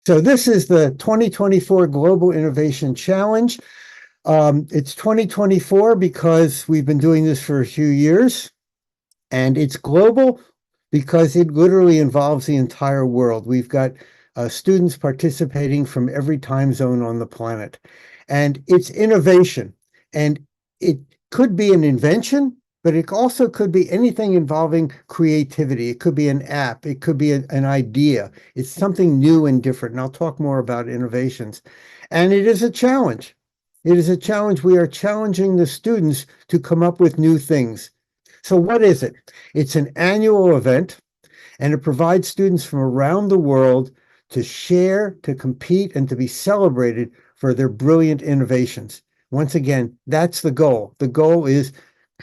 So this is the 2024 Global Innovation Challenge. It's 2024 because we've been doing this for a few years, and it's global because it literally involves the entire world. We've got students participating from every time zone on the planet, and it's innovation. And it could be an invention, but it also could be anything involving creativity. It could be an app. It could be an idea. It's something new and different. And I'll talk more about innovations. And it is a challenge. It is a challenge. We are challenging the students to come up with new things. So what is it? It's an annual event, and it provides students from around the world to share, to compete, and to be celebrated for their brilliant innovations. Once again, that's the goal. The goal is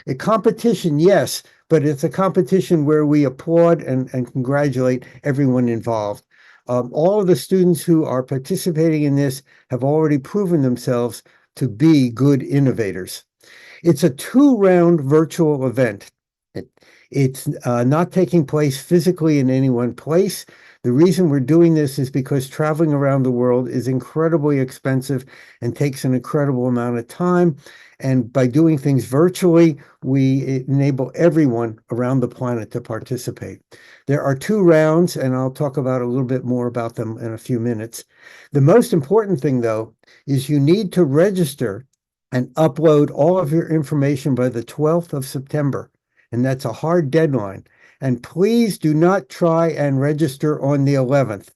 a competition, yes, but it's a competition where we applaud and congratulate everyone involved. All of the students who are participating in this have already proven themselves to be good innovators. It's a two-round virtual event. It's not taking place physically in any one place. The reason we're doing this is because traveling around the world is incredibly expensive and takes an incredible amount of time. And by doing things virtually, we enable everyone around the planet to participate. There are two rounds, and I'll talk about a little bit more about them in a few minutes. The most important thing, though, is you need to register and upload all of your information by the 12th of September. And that's a hard deadline. And please do not try and register on the 11th,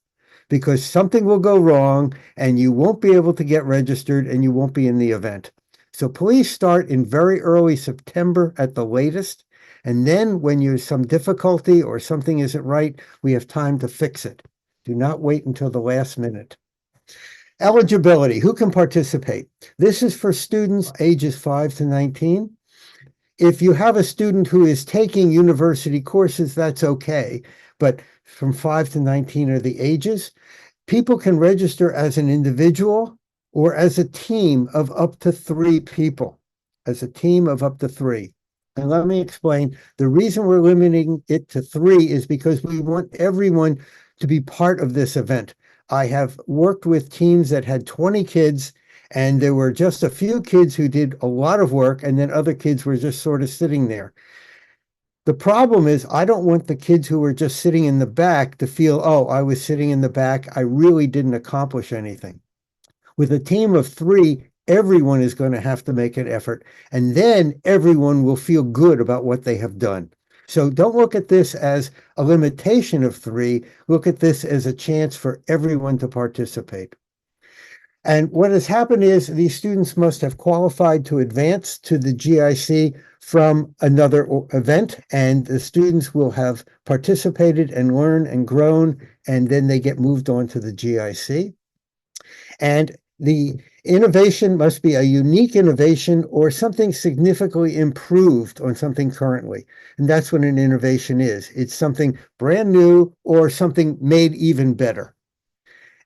because something will go wrong and you won't be able to get registered and you won't be in the event. So please start in very early September at the latest. And then when there's some difficulty or something isn't right, we have time to fix it. Do not wait until the last minute. Eligibility, who can participate? This is for students ages 5 to 19. If you have a student who is taking university courses, that's okay. But from 5 to 19 are the ages. People can register as an individual or as a team of up to 3 people, as a team of up to 3. And let me explain. The reason we're limiting it to 3 is because we want everyone to be part of this event. I have worked with teams that had 20 kids, and there were just a few kids who did a lot of work, and then other kids were just sort of sitting there. The problem is I don't want the kids who were just sitting in the back to feel, oh, I was sitting in the back. I really didn't accomplish anything. With a team of 3, everyone is going to have to make an effort, and then everyone will feel good about what they have done. So don't look at this as a limitation of 3. Look at this as a chance for everyone to participate. And what has happened is these students must have qualified to advance to the GIC from another event, and the students will have participated and learned and grown, and then they get moved on to the GIC. And the innovation must be a unique innovation or something significantly improved on something currently. And that's what an innovation is. It's something brand new or something made even better.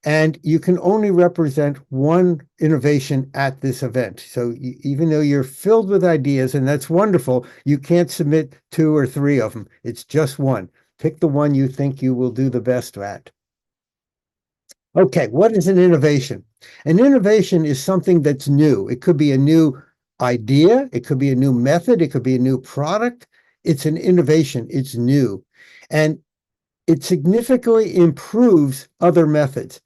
And you can only represent one innovation at this event. So even though you're filled with ideas, and that's wonderful, you can't submit 2 or 3 of them. It's just one. Pick the one you think you will do the best at. Okay, what is an innovation? An innovation is something that's new. It could be a new idea. It could be a new method. It could be a new product. It's an innovation. It's new. And it significantly improves other methods.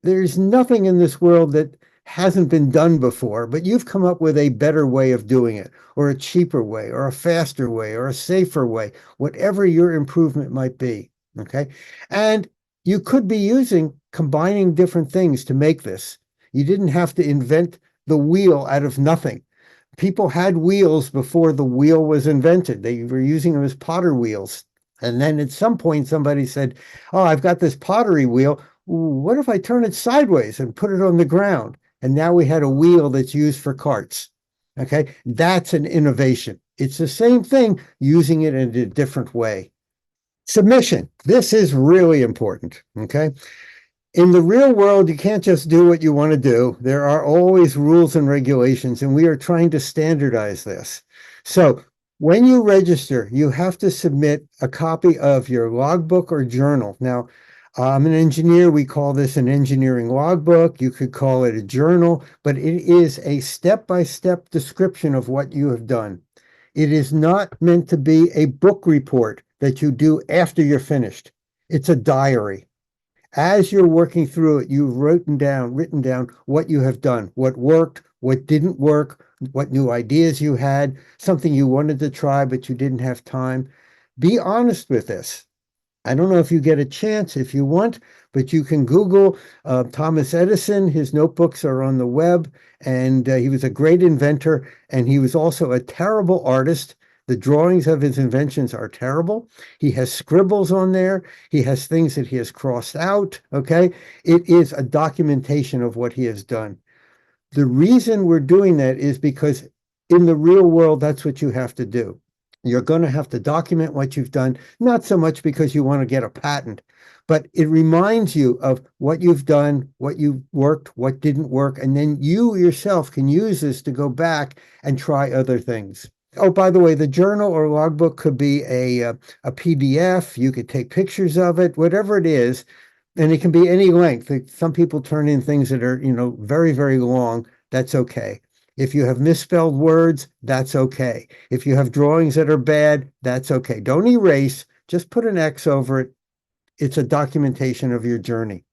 There's nothing in this world that hasn't been done before, but you've come up with a better way of doing it, or a cheaper way, or a faster way, or a safer way, whatever your improvement might be. Okay. And you could be combining different things to make this. You didn't have to invent the wheel out of nothing. People had wheels before the wheel was invented. They were using them as potter wheels. And then at some point, somebody said, oh, I've got this pottery wheel. What if I turn it sideways and put it on the ground? And now we had a wheel that's used for carts. Okay, that's an innovation. It's the same thing, using it in a different way. Submission. This is really important. Okay. In the real world, you can't just do what you want to do. There are always rules and regulations, and we are trying to standardize this. So when you register, you have to submit a copy of your logbook or journal. Now, I'm an engineer. We call this an engineering logbook. You could call it a journal, but it is a step-by-step description of what you have done. It is not meant to be a book report that you do after you're finished. It's a diary. As you're working through it, you've written down what you have done, what worked, what didn't work, what new ideas you had, something you wanted to try, but you didn't have time. Be honest with this. I don't know if you get a chance if you want, but you can Google Thomas Edison. His notebooks are on the web, and he was a great inventor, and he was also a terrible artist. The drawings of his inventions are terrible. He has scribbles on there. He has things that he has crossed out. Okay. It is a documentation of what he has done. The reason we're doing that is because in the real world, that's what you have to do. You're going to have to document what you've done, not so much because you want to get a patent, but it reminds you of what you've done, what you worked, what didn't work, and then you yourself can use this to go back and try other things. Oh, by the way, the journal or logbook could be a PDF. You could take pictures of it, whatever it is, and it can be any length. Some people turn in things that are, very, very long. That's okay. If you have misspelled words, that's okay. If you have drawings that are bad, that's okay. Don't erase, just put an X over it. It's a documentation of your journey.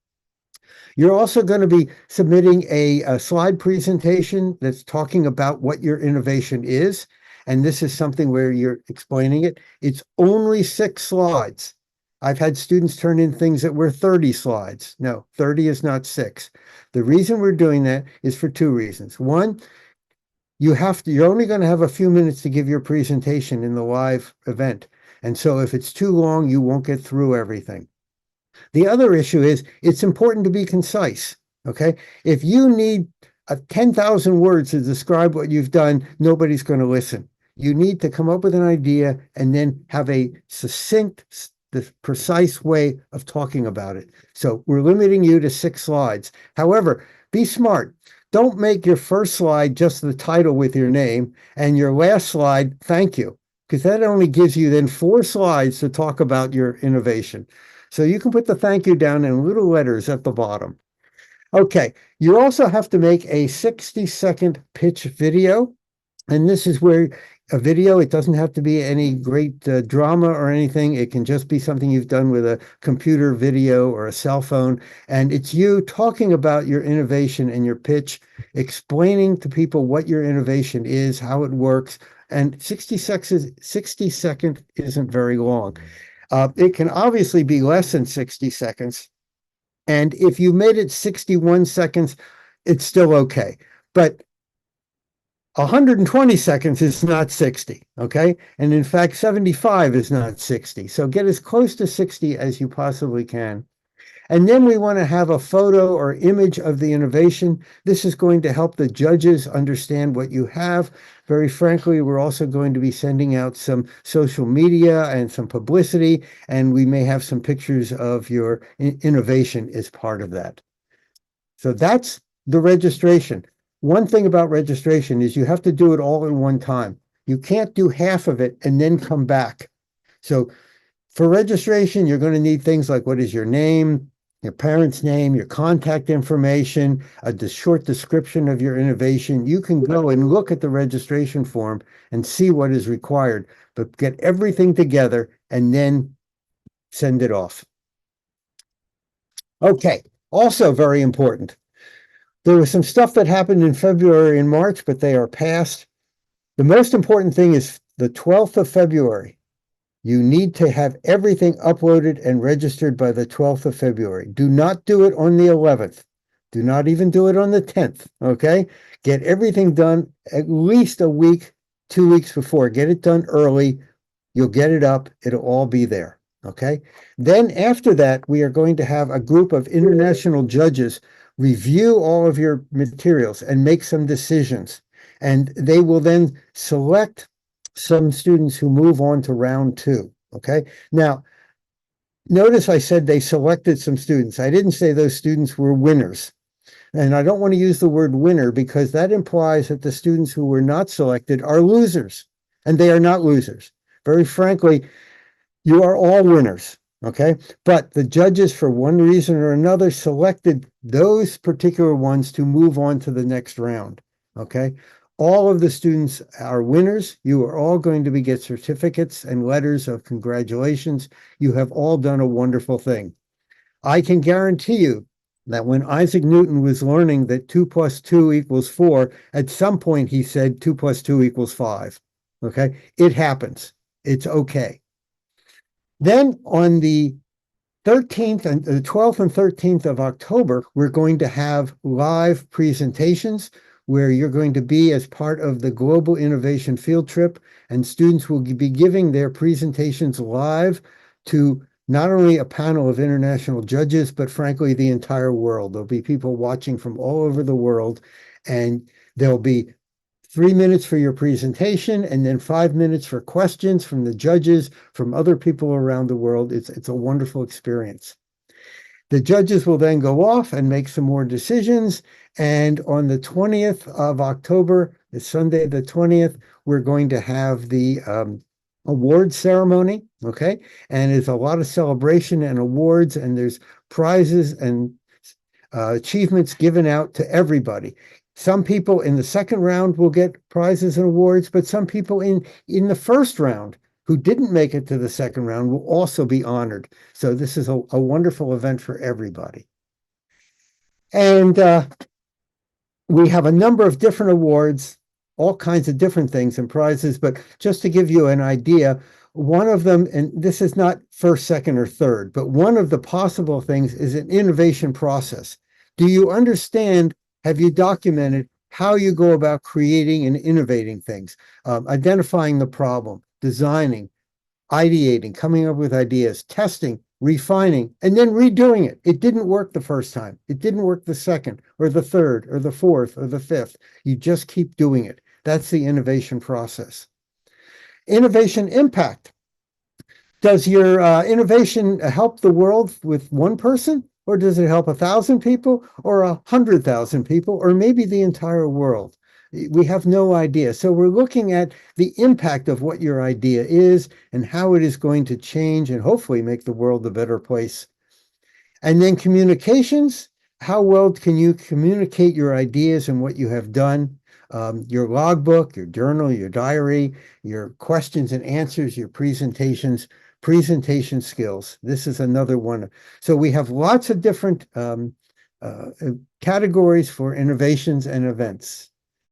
You're also going to be submitting a slide presentation that's talking about what your innovation is. And this is something where you're explaining it. It's only 6 slides. I've had students turn in things that were 30 slides. No, 30 is not 6. The reason we're doing that is for 2 reasons. One, you're only going to have a few minutes to give your presentation in the live event. And so if it's too long, you won't get through everything. The other issue is it's important to be concise. Okay. If you need 10,000 words to describe what you've done, nobody's going to listen. You need to come up with an idea and then have a succinct, the precise way of talking about it. So we're limiting you to 6 slides. However, be smart. Don't make your first slide just the title with your name and your last slide, thank you, because that only gives you then 4 slides to talk about your innovation. So you can put the thank you down in little letters at the bottom. Okay, you also have to make a 60-second pitch video. And this is where a video, it doesn't have to be any great drama or anything. It can just be something you've done with a computer video or a cell phone. And it's you talking about your innovation and your pitch, explaining to people what your innovation is, how it works. And 60 seconds isn't very long. It can obviously be less than 60 seconds. And if you made it 61 seconds, it's still okay. But 120 seconds is not 60, okay? And in fact, 75 is not 60. So get as close to 60 as you possibly can. And then we want to have a photo or image of the innovation. This is going to help the judges understand what you have. Very frankly, we're also going to be sending out some social media and some publicity, and we may have some pictures of your innovation as part of that. So that's the registration. One thing about registration is you have to do it all in one time. You can't do half of it and then come back. So for registration, you're going to need things like what is your name, your parents' name, your contact information, a short description of your innovation. You can go and look at the registration form and see what is required, but get everything together and then send it off. Okay, also very important. There was some stuff that happened in February and March, but they are past. The most important thing is the 12th of February. You need to have everything uploaded and registered by the 12th of February. Do not do it on the 11th. Do not even do it on the 10th, okay? Get everything done at least a week, 2 weeks before. Get it done early. You'll get it up. It'll all be there, okay? Then after that, we are going to have a group of international judges review all of your materials and make some decisions. And they will then select some students who move on to round 2. Okay. Now, notice I said they selected some students. I didn't say those students were winners. And I don't want to use the word winner because that implies that the students who were not selected are losers. And they are not losers. Very frankly, you are all winners. Okay. But the judges, for one reason or another, selected those particular ones to move on to the next round. Okay. All of the students are winners. You are all going to get certificates and letters of congratulations. You have all done a wonderful thing. I can guarantee you that when Isaac Newton was learning that 2 plus 2 equals 4, at some point he said 2 plus 2 equals 5. Okay. It happens. It's okay. Then on the 13th and the 12th and 13th of October, we're going to have live presentations where you're going to be as part of the Global Innovation Field Trip, and students will be giving their presentations live to not only a panel of international judges, but frankly, the entire world. There'll be people watching from all over the world, and there'll be 3 minutes for your presentation and then 5 minutes for questions from the judges, from other people around the world. It's a wonderful experience. The judges will then go off and make some more decisions. And on the 20th of October, it's Sunday the 20th, we're going to have the award ceremony. Okay. And there's a lot of celebration and awards, and there's prizes and achievements given out to everybody. Some people in the second round will get prizes and awards, but some people in the first round who didn't make it to the second round will also be honored. So this is a wonderful event for everybody. And we have a number of different awards, all kinds of different things and prizes, but just to give you an idea, one of them, and this is not first, second, or third, but one of the possible things is an innovation process. Do you understand? Have you documented how you go about creating and innovating things, identifying the problem, designing, ideating, coming up with ideas, testing, refining, and then redoing it? It didn't work the first time. It didn't work the second or the third or the fourth or the fifth. You just keep doing it. That's the innovation process. Innovation impact. Does your innovation help the world with one person? Or does it help 1,000 people or 100,000 people or maybe the entire world? We have no idea. So we're looking at the impact of what your idea is and how it is going to change and hopefully make the world a better place. And then communications. How well can you communicate your ideas and what you have done? Your logbook, your journal, your diary, your questions and answers, your presentations, presentation skills. This is another one. So we have lots of different categories for innovations and events.